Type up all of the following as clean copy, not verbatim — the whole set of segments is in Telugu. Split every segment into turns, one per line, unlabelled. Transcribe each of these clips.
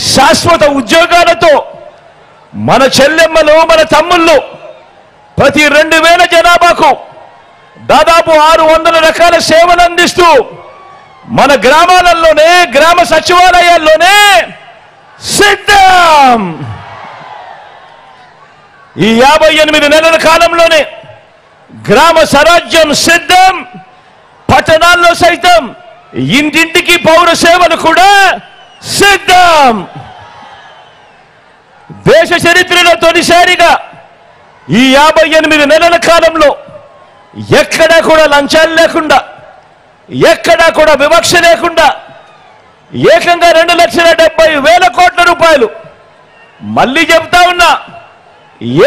శాశ్వత ఉద్యోగాలతో మన చెల్లెమ్మలు మన తమ్ముళ్ళు ప్రతి 2000 జనాభాకు దాదాపు 600 రకాల సేవలు అందిస్తూ మన గ్రామాలలోనే గ్రామ సచివాలయాల్లోనే సిద్ధం. ఈ 58 నెలల కాలంలోనే గ్రామ స్వరాజ్యం సిద్ధం. పట్టణాల్లో సైతం ఇంటింటికి పౌర సేవలు కూడా సిద్ధం. దేశ చరిత్రలో తొలిసారిగా ఈ 58 నెలల కాలంలో ఎక్కడా కూడా లంచాలు లేకుండా, ఎక్కడా కూడా వివక్ష లేకుండా ఏకంగా 2,70,000 కోట్ల రూపాయలు, మళ్ళీ చెప్తా ఉన్నా,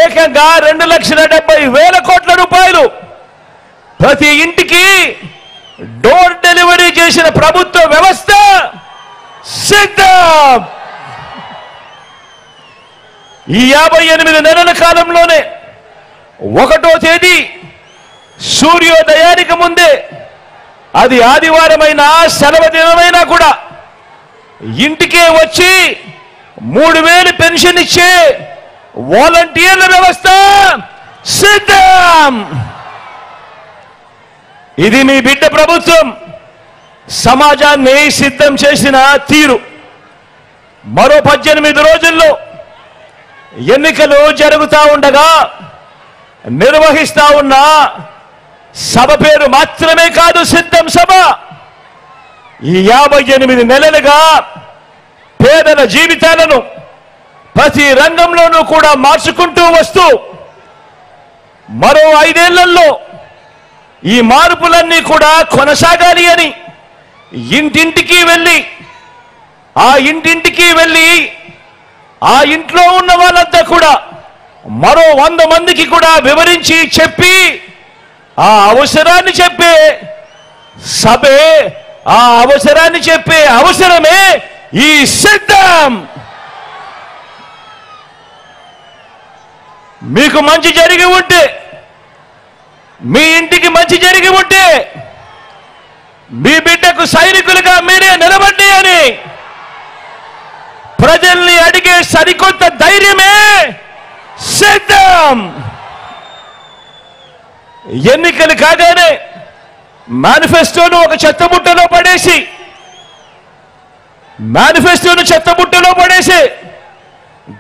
ఏకంగా 2,70,000 కోట్ల రూపాయలు ప్రతి ఇంటికి డోర్ డెలివరీ చేసిన ప్రభుత్వ వ్యవస్థ సిద్ధం. ఈ 58 నెలల కాలంలోనే 1వ తేదీ సూర్యోదయానికి ముందే, అది ఆదివారమైనా సెలవు దినమైనా కూడా ఇంటికే వచ్చి 3,000 పెన్షన్ ఇచ్చే వాలంటీర్ల వ్యవస్థ సిద్ధం. ఇది మీ బిడ్డ ప్రభుత్వం సమాజాన్ని సిద్ధం చేసిన తీరు. మరో 18 రోజుల్లో ఎన్నికలు జరుగుతూ ఉండగా నిర్వహిస్తా ఉన్న సభ పేరు మాత్రమే కాదు సిద్ధం సభ. ఈ 58 నెలలుగా పేదల జీవితాలను ప్రతి రంగంలోనూ కూడా మార్చుకుంటూ వస్తూ మరో 5 ఏళ్లలో ఈ మార్పులన్నీ కూడా కొనసాగాలి అని ఇంటింటికి వెళ్ళి ఆ ఇంట్లో ఉన్న వాళ్ళంతా కూడా మరో 100 మందికి కూడా వివరించి చెప్పి ఆ అవసరాన్ని చెప్పే సభే, ఆ అవసరాన్ని చెప్పే అవసరమే ఈ సిద్ధం. మీకు మంచి జరిగి ఉంటే, మీ ఇంటికి మంచి జరిగి ఉంటే మీ బిడ్డకు సైనికులుగా మీరే నిలబడి అని ప్రజల్ని అడిగే సరికొత్త ధైర్యమే సిద్ధం. ఎన్నికలు కాగానే మేనిఫెస్టోను ఒక చెత్తబుట్టలో పడేసి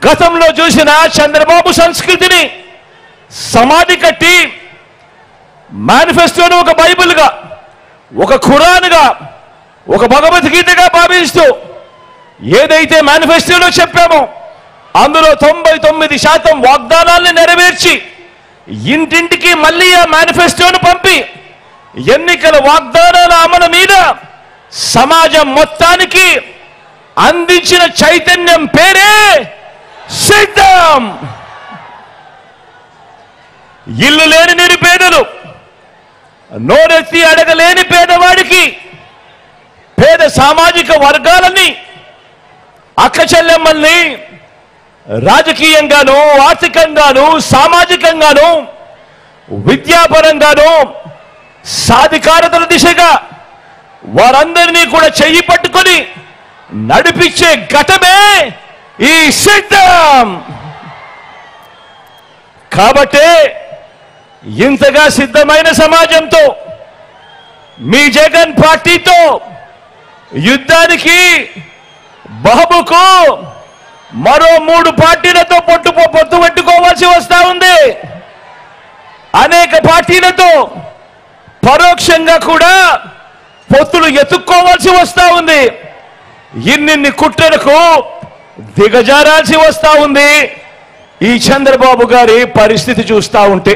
గతంలో చూసిన చంద్రబాబు సంస్కృతిని సమాధి కట్టి మేనిఫెస్టోను ఒక బైబిల్గా, ఒక ఖురాన్గా, ఒక భగవద్గీతగా భావిస్తూ ఏదైతే మేనిఫెస్టోలో చెప్పామో అందులో 99% వాగ్దానాల్ని నెరవేర్చి ఇంటింటికి మళ్ళీ ఆ మేనిఫెస్టోను పంపి ఎన్నికల వాగ్దానాల అమలు మీద సమాజం మొత్తానికి అందించిన చైతన్యం పేరే సిద్ధం. ఇల్లు లేని నిరుపేదలు, నోరెత్తి అడగలేని పేదవాడికి, పేద సామాజిక వర్గాలని, అక్క చెల్లెమ్మల్ని రాజకీయంగాను, ఆర్థికంగాను, సామాజికంగాను, విద్యాపరంగాను సాధికారతల దిశగా వారందరినీ కూడా చెయ్యి పట్టుకొని నడిపించే ఘటమే ఈ సిద్ధం. కాబట్టే ఇంతగా సిద్ధమైన సమాజంతో మీ జగన్ పార్టీతో యుద్ధానికి బహబుకు మరో 3 పార్టీలతో పొత్తు పెట్టుకోవాల్సి వస్తా ఉంది. అనేక పార్టీలతో పరోక్షంగా కూడా పొత్తులు ఎత్తుక్కోవాల్సి వస్తా ఉంది. ఇన్నిన్ని కుట్రలకు దిగజారాల్సి వస్తా ఉంది. ఈ చంద్రబాబు గారి పరిస్థితి చూస్తా ఉంటే,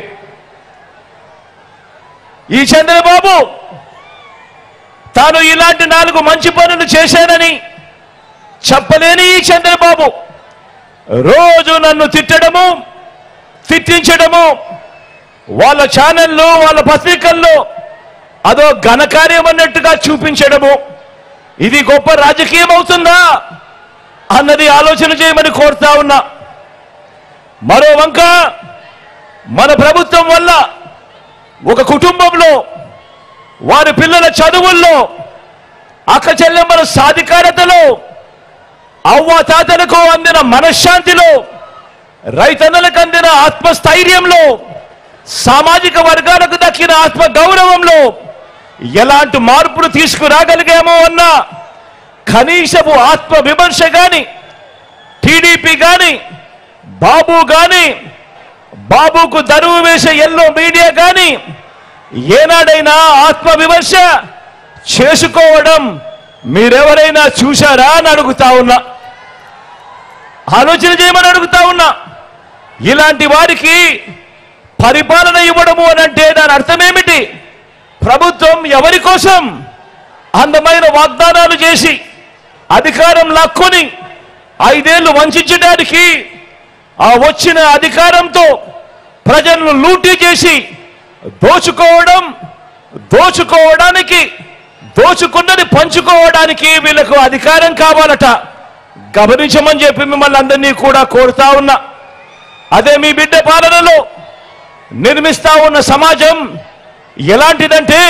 ఈ చంద్రబాబు తాను ఇలాంటి 4 మంచి పనులు చేశానని చెప్పలేని ఈ చంద్రబాబు రోజు నన్ను తిట్టించడము, వాళ్ళ ఛానళ్ళు, వాళ్ళ పత్రికల్లో అదో ఘనకార్యం అన్నట్టుగా చూపించడము, ఇది గొప్ప రాజకీయం అవుతుందా అన్నది ఆలోచన చేయమని కోరుతా ఉన్నా. మరో వంక మన ప్రభుత్వం వల్ల ఒక కుటుంబంలో వారి పిల్లల చదువుల్లో, అక్క చెల్లెమ్మల సాధికారతలో అవ్వాతాతలకు అందిన మనశ్శాంతిలో, రైతన్నలకు అందిన ఆత్మస్థైర్యంలో, సామాజిక వర్గాలకు దక్కిన ఆత్మ గౌరవంలో ఎలాంటి మార్పులు తీసుకురాగలిగామో అన్న కనీసపు ఆత్మ విమర్శ గాని, టీడీపీ గాని, బాబు గాని, బాబుకు దరువు వేసే ఎల్లో మీడియా గాని ఏనాడైనా ఆత్మ విమర్శ చేసుకోవడం మీరెవరైనా చూశారా అని అడుగుతా ఉన్నా. ఆలోచన చేయమని అడుగుతా ఉన్నా. ఇలాంటి వారికి పరిపాలన ఇవ్వడము అని అంటే దాని అర్థమేమిటి? ప్రభుత్వం ఎవరి కోసం? అందమైన వాగ్దానాలు చేసి అధికారం లాక్కొని 5 ఏళ్లు వంచడానికి, ఆ వచ్చిన అధికారంతో ప్రజలను లూటీ చేసి దోచుకోవడానికి, దోచుకున్నది పంచుకోవడానికి వీళ్ళకు అధికారం కావాలట. గమనించమని చెప్పి మిమ్మల్ని అందరినీ కూడా కోరుతా ఉన్నా. అదే మీ బిడ్డ పాలనలో నిర్మిస్తా ఉన్న సమాజం ఎలాంటిదంటే,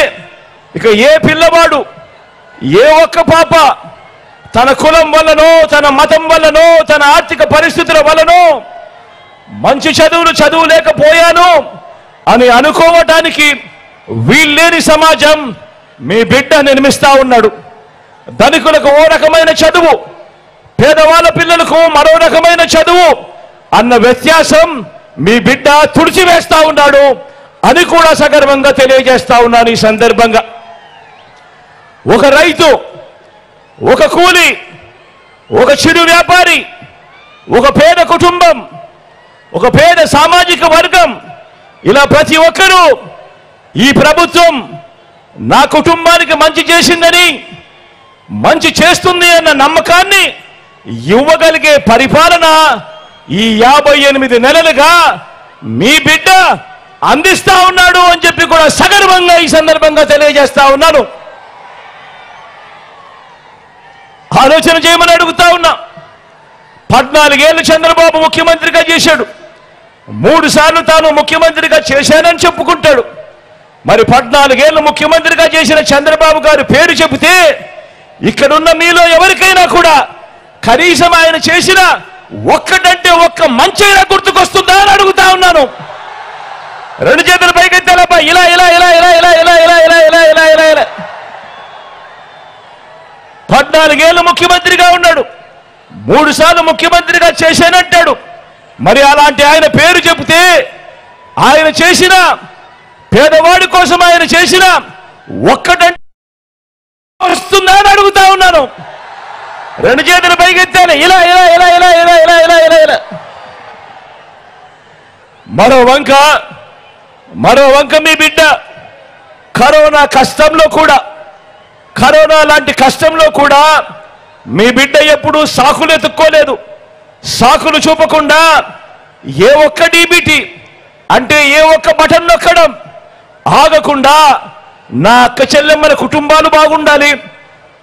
ఇక ఏ పిల్లవాడు, ఏ ఒక్క పాప తన కులం వల్లనో, తన మతం వల్లనో, తన ఆర్థిక పరిస్థితుల వల్లనో మంచి చదువులేకపోయాను అని అనుకోవటానికి వీల్లేని సమాజం మీ బిడ్డ నిర్మిస్తా ఉన్నాడు. ధనికులకు ఓ రకమైన చదువు, పేదవాళ్ళ పిల్లలకు మరో రకమైన చదువు అన్న వ్యత్యాసం మీ బిడ్డ తుడిచివేస్తా ఉన్నాడు అని కూడా సగర్వంగా తెలియజేస్తా ఉన్నాను. ఈ సందర్భంగా ఒక రైతు, ఒక కూలి, ఒక చిరు వ్యాపారి, ఒక పేద కుటుంబం, ఒక పేద సామాజిక వర్గం, ఇలా ప్రతి ఒక్కరూ ఈ ప్రభుత్వం నా కుటుంబానికి మంచి చేసిందని, మంచి చేస్తుంది అన్న నమ్మకాన్ని ఇవ్వగలిగే పరిపాలన ఈ 58 నెలలుగా మీ బిడ్డ అందిస్తా ఉన్నాడు అని చెప్పి కూడా సగర్వంగా ఈ సందర్భంగా తెలియజేస్తా ఉన్నాను. ఆలోచన చేయమని అడుగుతా ఉన్నా. 14 ఏళ్ళు చంద్రబాబు ముఖ్యమంత్రిగా చేశాడు. 3 సార్లు తాను ముఖ్యమంత్రిగా చేశానని చెప్పుకుంటాడు. మరి 14 ఏళ్ళు ముఖ్యమంత్రిగా చేసిన చంద్రబాబు గారి పేరు చెబితే ఇక్కడున్న మీలో ఎవరికైనా కూడా కనీసం ఆయన చేసిన ఒక్కటంటే ఒక్క మంచైనా గుర్తుకొస్తుందా అని అడుగుతా ఉన్నాను. 2 చేతులు పైకెత్తాలబ్బా. ఇలా ఇలా ఇలా ఇలా ఇలా ఇలా ఇలా ఇలా ఇలా ఇలా ఇలా ఇలా 14 ఏళ్ళు ముఖ్యమంత్రిగా ఉన్నాడు. 3 సార్లు ముఖ్యమంత్రిగా చేశానంటాడు. మరి అలాంటి ఆయన పేరు చెబితే ఆయన చేసిన, పేదవాడి కోసం ఆయన చేసిన ఒక్కటంటే వస్తుందా అని అడుగుతా ఉన్నాను. 2 చేతులు పైకెత్తాను. ఇలా ఇలా ఇలా ఇలా ఇలా ఇలా ఇలా ఇలా ఇలా మరో వంక మీ బిడ్డ కరోనా లాంటి కష్టంలో కూడా మీ బిడ్డ ఎప్పుడూ సాకులు ఎత్తుక్కోలేదు. సాకులు చూపకుండా ఏ ఒక్క డీబీటీ అంటే ఏ ఒక్క బటన్ నొక్కడం ఆగకుండా నా అక్క చెల్లెమ్మల కుటుంబాలు బాగుండాలి,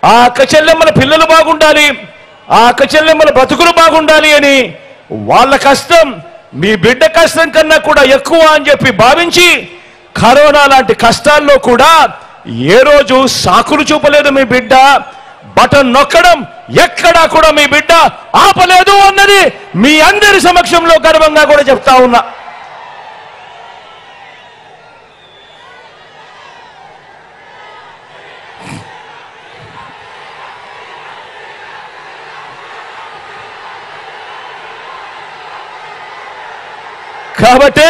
ఆ అక్క చెల్లెమ్మల పిల్లలు బాగుండాలి, ఆ అక్క చెల్లెమ్మల బతుకులు బాగుండాలి అని వాళ్ళ కష్టం మీ బిడ్డ కష్టం కన్నా కూడా ఎక్కువ అని చెప్పి భావించి కరోనా లాంటి కష్టాల్లో కూడా ఏ రోజు సాకులు చూపలేదు మీ బిడ్డ. బటన్ నొక్కడం ఎక్కడా కూడా మీ బిడ్డ ఆపలేదు అన్నది మీ అందరి సమక్షంలో గర్వంగా కూడా చెప్తా ఉన్నా. కాబట్టి